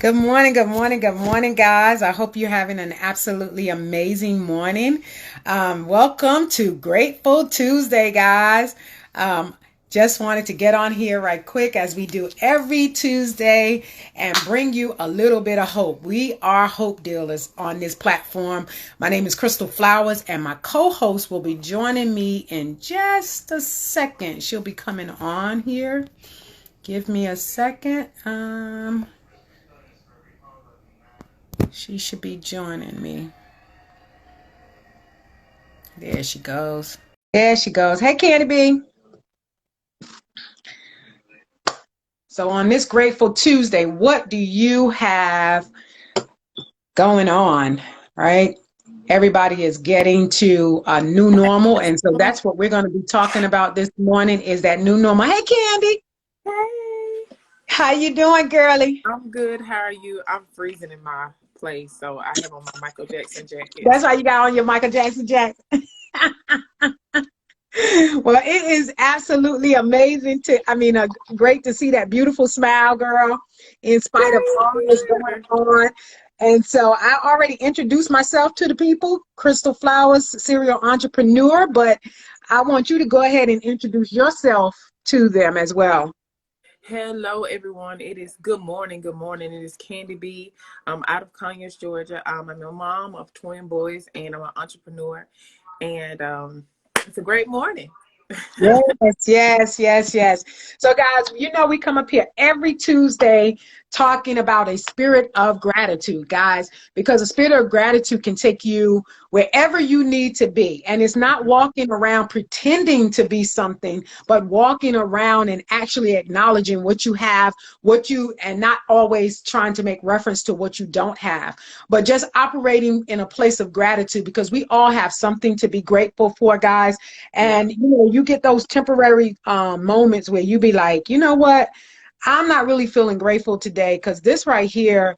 Good morning, good morning, good morning, guys. I hope you're having an absolutely amazing morning. Welcome to Grateful Tuesday, guys. Um, just wanted to get on here right quick as we do every Tuesday and bring you a little bit of hope. We are hope dealers on this platform. My name is Crystal Flowers, and my co-host will be joining me in just a second. She'll be coming on here. Give me a second. She should be joining me. There she goes. There she goes. Hey, Candi B. So on this Grateful Tuesday, what do you have going on, right? Everybody is getting to a new normal. And so that's what we're going to be talking about this morning is that new normal. Hey, Candi. Hey, How you doing, girlie? I'm good. How are you? I'm freezing in my place, so I have on my Michael Jackson jacket. That's why you got on your Michael Jackson jacket. Well, it is absolutely amazing great to see that beautiful smile, girl, in spite of Thank all that's going you. on. And so I already introduced myself to the people, Crystal Flowers, serial entrepreneur, but I want you to go ahead and introduce yourself to them as well. Hello, everyone. It is good morning. Good morning. It is Candi B. I'm out of Conyers, Georgia. I'm a mom of twin boys, and I'm an entrepreneur. And it's a great morning. Yes, yes, yes, yes. So, guys, we come up here every Tuesday talking about a spirit of gratitude, guys, because a spirit of gratitude can take you wherever you need to be. And it's not walking around pretending to be something, but walking around and actually acknowledging what you have, and not always trying to make reference to what you don't have, but just operating in a place of gratitude because we all have something to be grateful for, guys. Yeah. And you get those temporary moments where you be like, you know what? I'm not really feeling grateful today because this right here,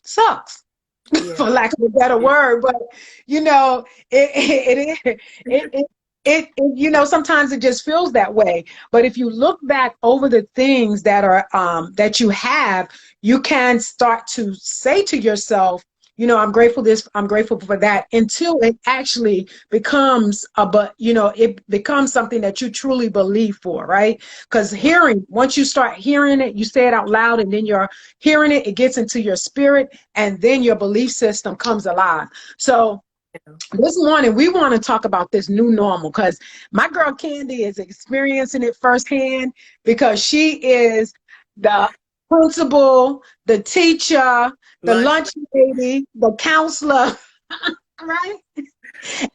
sucks, Yeah. for lack of a better Yeah. word. But it sometimes it just feels that way. But if you look back over the things that are that you have, you can start to say to yourself, I'm grateful I'm grateful for that, until it actually becomes it becomes something that you truly believe for, right? Because once you start hearing it, you say it out loud, and then you're hearing it, it gets into your spirit, and then your belief system comes alive. So this morning we want to talk about this new normal because my girl Candi is experiencing it firsthand because she is the principal, the teacher, the Lunch, lunch lady, the counselor, right?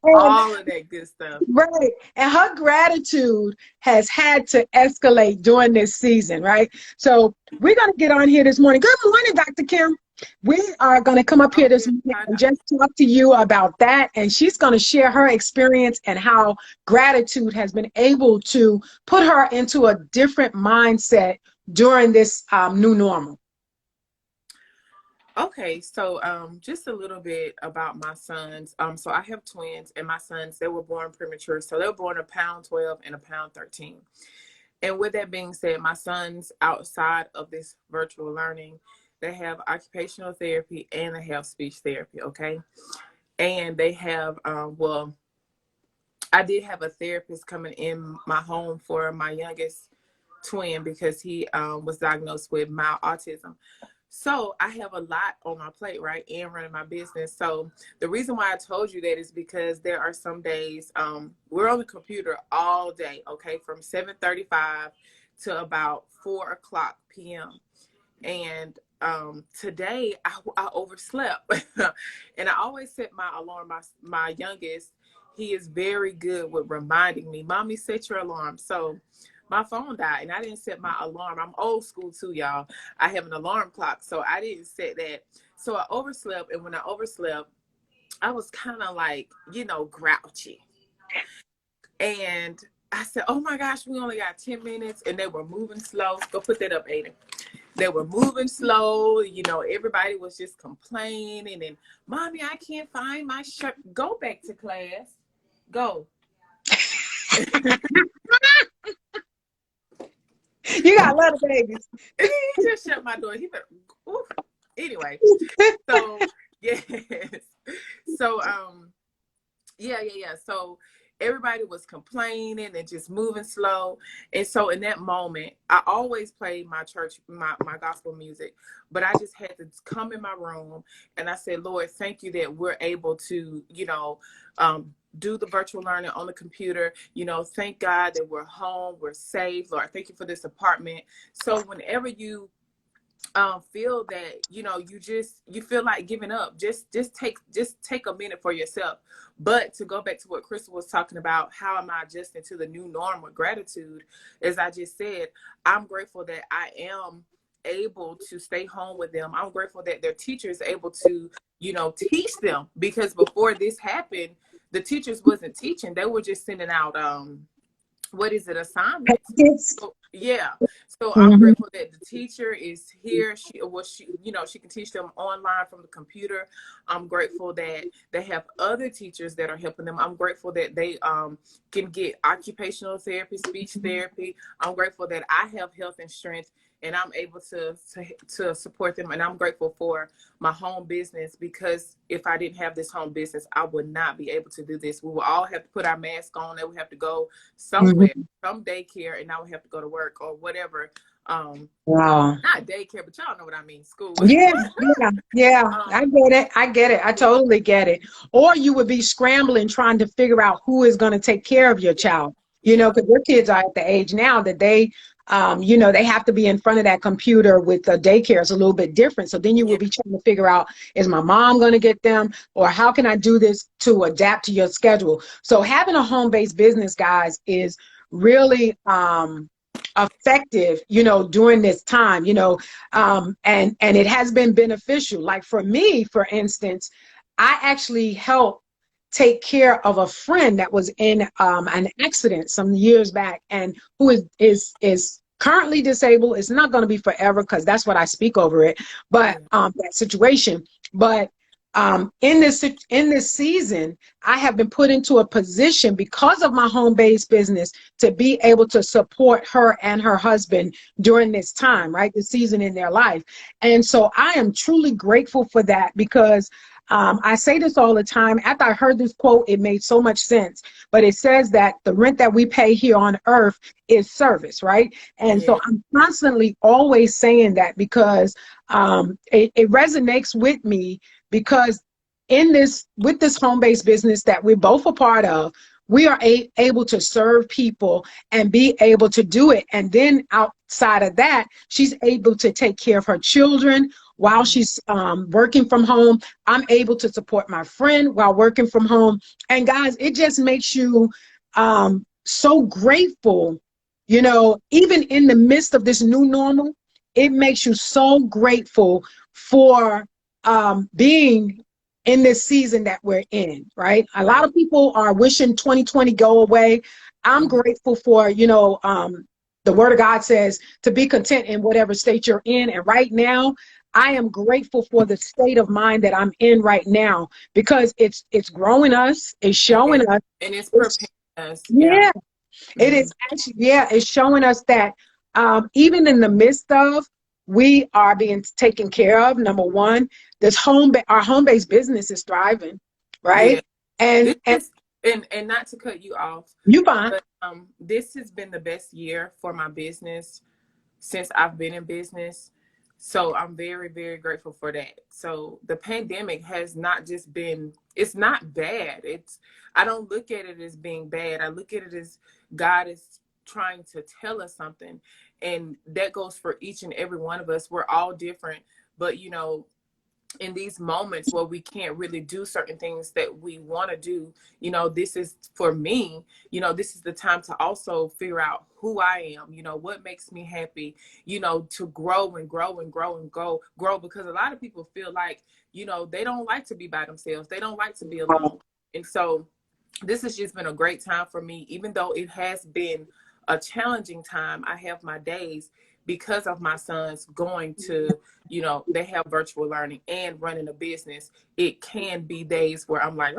And all of that good stuff. right. And her gratitude has had to escalate during this season, right? So we're going to get on here this morning. Good morning, Dr. Kim. We are going to come up here Oh, this yes. morning and just talk to you about that. And she's going to share her experience and how gratitude has been able to put her into a different mindset during this new normal. Okay, so just a little bit about my sons. So I have twins, and my sons, they were born premature. So they were born a pound 12 and a pound 13. And with that being said, my sons, outside of this virtual learning, they have occupational therapy and they have speech therapy, okay? And they have, I did have a therapist coming in my home for my youngest twin because he was diagnosed with mild autism. So I have a lot on my plate, right? And running my business. So the reason why I told you that is because there are some days we're on the computer all day, okay, from 7:35 to about 4 o'clock p.m. And today I overslept, and I always set my alarm. My youngest, he is very good with reminding me, "Mommy, set your alarm." So my phone died and I didn't set my alarm. I'm old school too, y'all. I have an alarm clock, so I didn't set that. So I overslept, and when I overslept, I was kind of like, grouchy. And I said, "Oh my gosh, we only got 10 minutes," and they were moving slow. Go put that up, Aiden. They were moving slow. Everybody was just complaining. And, "Mommy, I can't find my shirt." Go back to class. Go. You got a lot of babies. He just shut my door. He better, oof. Anyway, so yes. So yeah. So everybody was complaining and just moving slow. And so in that moment, I always played my church, my gospel music, but I just had to come in my room and I said, Lord, thank you that we're able to, do the virtual learning on the computer. Thank God that we're home, we're safe. Lord, thank you for this apartment. So whenever you feel that you feel like giving up, just take a minute for yourself. But to go back to what Crystal was talking about, how am I adjusting to the new norm with gratitude? As I just said, I'm grateful that I am able to stay home with them. I'm grateful that their teachers are able to teach them, because before this happened, the teachers wasn't teaching, they were just sending out assignments. It's, So, yeah. So I'm mhm. grateful that the teacher is here. She can teach them online from the computer. I'm grateful that they have other teachers that are helping them. I'm grateful that they can get occupational therapy, speech therapy. I'm grateful that I have health and strength and I'm able to support them. And I'm grateful for my home business, because if I didn't have this home business, I would not be able to do this. We will all have to put our mask on, and we have to go somewhere, some daycare, and now we have to go to work or whatever. Wow. Not daycare, but y'all know what I mean, school. Yeah. I get it. I get it. I Yeah, totally get it. Or you would be scrambling trying to figure out who is going to take care of your child. yeah, Because your kids are at the age now that they have to be in front of that computer with the daycare is a little bit different. So then you yeah, will be trying to figure out, is my mom going to get them, or how can I do this to adapt to your schedule? So having a home-based business, guys, is really effective, during this time, and it has been beneficial. Like for me, for instance, I actually helped take care of a friend that was in an accident some years back, and who is currently disabled. It's not going to be forever, because that's what I speak over it. But yeah, that situation, but in this season, I have been put into a position because of my home-based business to be able to support her and her husband during this yeah, time, right? This season in their life. And so I am truly grateful for that, because I say this all the time. After I heard this quote, it made so much sense. But it says that the rent that we pay here on earth is service, right? And so yeah, I'm constantly always saying that, because it resonates with me, because with this home-based business that we're both a part of, we are able to serve people and be able to do it. And then outside of that, she's able to take care of her children while mhm, she's working from home. I'm able to support my friend while working from home. And guys, it just makes you so grateful, even in the midst of this new normal. It makes you so grateful for being in this season that we're in, right? A lot right, of people are wishing 2020 go away. I'm mhm, grateful for, the word of God says to be content in whatever state you're in. And right now, I am grateful for the state of mind that I'm in right now, because it's growing us, it's yeah. showing us, And it's preparing it's, us. Yeah. yeah, it Hmm. is actually, yeah, it's showing us that even in the midst of, we are being taken care of. Number one, our home-based business is thriving, Yeah. right? This And is and not to cut you off, you fine. but this has been the best year for my business since I've been in business. So I'm very, very grateful for that. So the pandemic has not just been, it's not bad. I don't look at it as being bad. I look at it as God is trying to tell us something. And that goes for each and every one of us. We're all different, but in these moments where we can't really do certain things that we want to do, this is for me, this is the time to also figure out who I am, what makes me happy, to grow and grow and grow and grow, because a lot of people feel like, they don't like to be by themselves. They don't like to be alone. And so this has just been a great time for me, even though it has been a challenging time. I have my days because of my sons going to, they have virtual learning and running a business. It can be days where I'm like,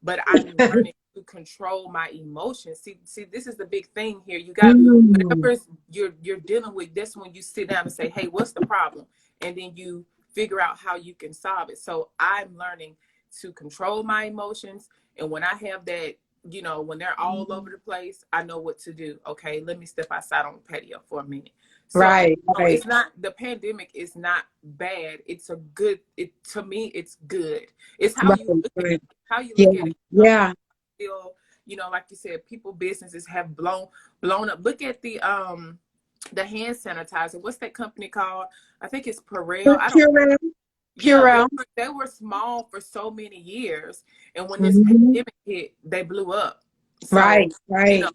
but I'm learning to control my emotions. See, this is the big thing here. You got Mm. whatever you're dealing with. That's when you sit down and say, hey, what's the problem? And then you figure out how you can solve it. So I'm learning to control my emotions. And when I have that, you know, when they're all over the place, I know what to do. Okay, let me step outside on the patio for a minute. So Right, right. it's not, the pandemic is not bad. It's a good, to me, it's good. It's how Right, you look at right. it. How you Yeah, look at it. yeah. Still, you know, like you said, people businesses have blown up. Look at the hand sanitizer. What's that company called? I think it's Perel. I don't. Purell, Yeah, Purell. they were small for so many years, and when this Hmm. pandemic hit, they blew up. So, Right, you know, right.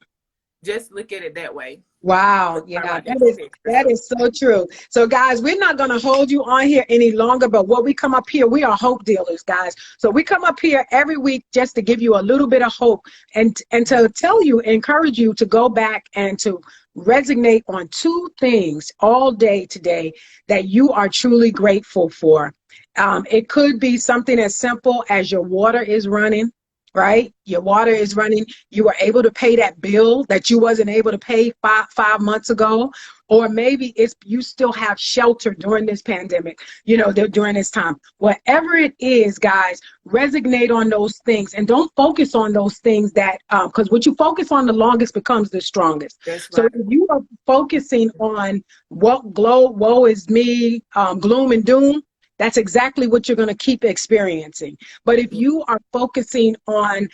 just look at it that way. Wow, So, yeah, sorry about that. that Go is ahead, that Crystal. is so true. So guys, we're not going to hold you on here any longer, but what we come up here, we are hope dealers, guys. So we come up here every week just to give you a little bit of hope and to tell you, encourage you to go back and to resonate on two things all day today that you are truly grateful for. It could be something as simple as your water is running, right? Your water is running. You were able to pay that bill that you wasn't able to pay five months ago. Or maybe it's you still have shelter during this pandemic, you know, during this time. Whatever it is, guys, resonate on those things and don't focus on those things that, because what you focus on the longest becomes the strongest. That's So right. if you are focusing on what woe is me, gloom and doom, that's exactly what you're going to keep experiencing. But if you are focusing on,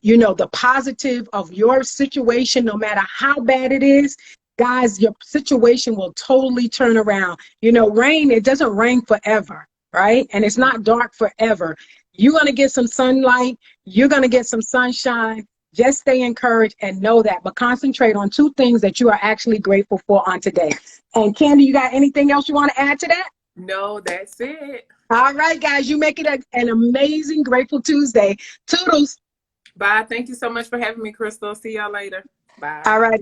you know, the positive of your situation, no matter how bad it is, guys, your situation will totally turn around. You know, rain, it doesn't rain forever, right? And it's not dark forever. You're going to get some sunlight. You're going to get some sunshine. Just stay encouraged and know that, but concentrate on two things that you are actually grateful for on today. And Candy, you got anything else you want to add to that? No, that's it. All right, guys, you make it an amazing Grateful Tuesday. Toodles. Bye. Thank you so much for having me, Crystal. See y'all later. Bye. All right.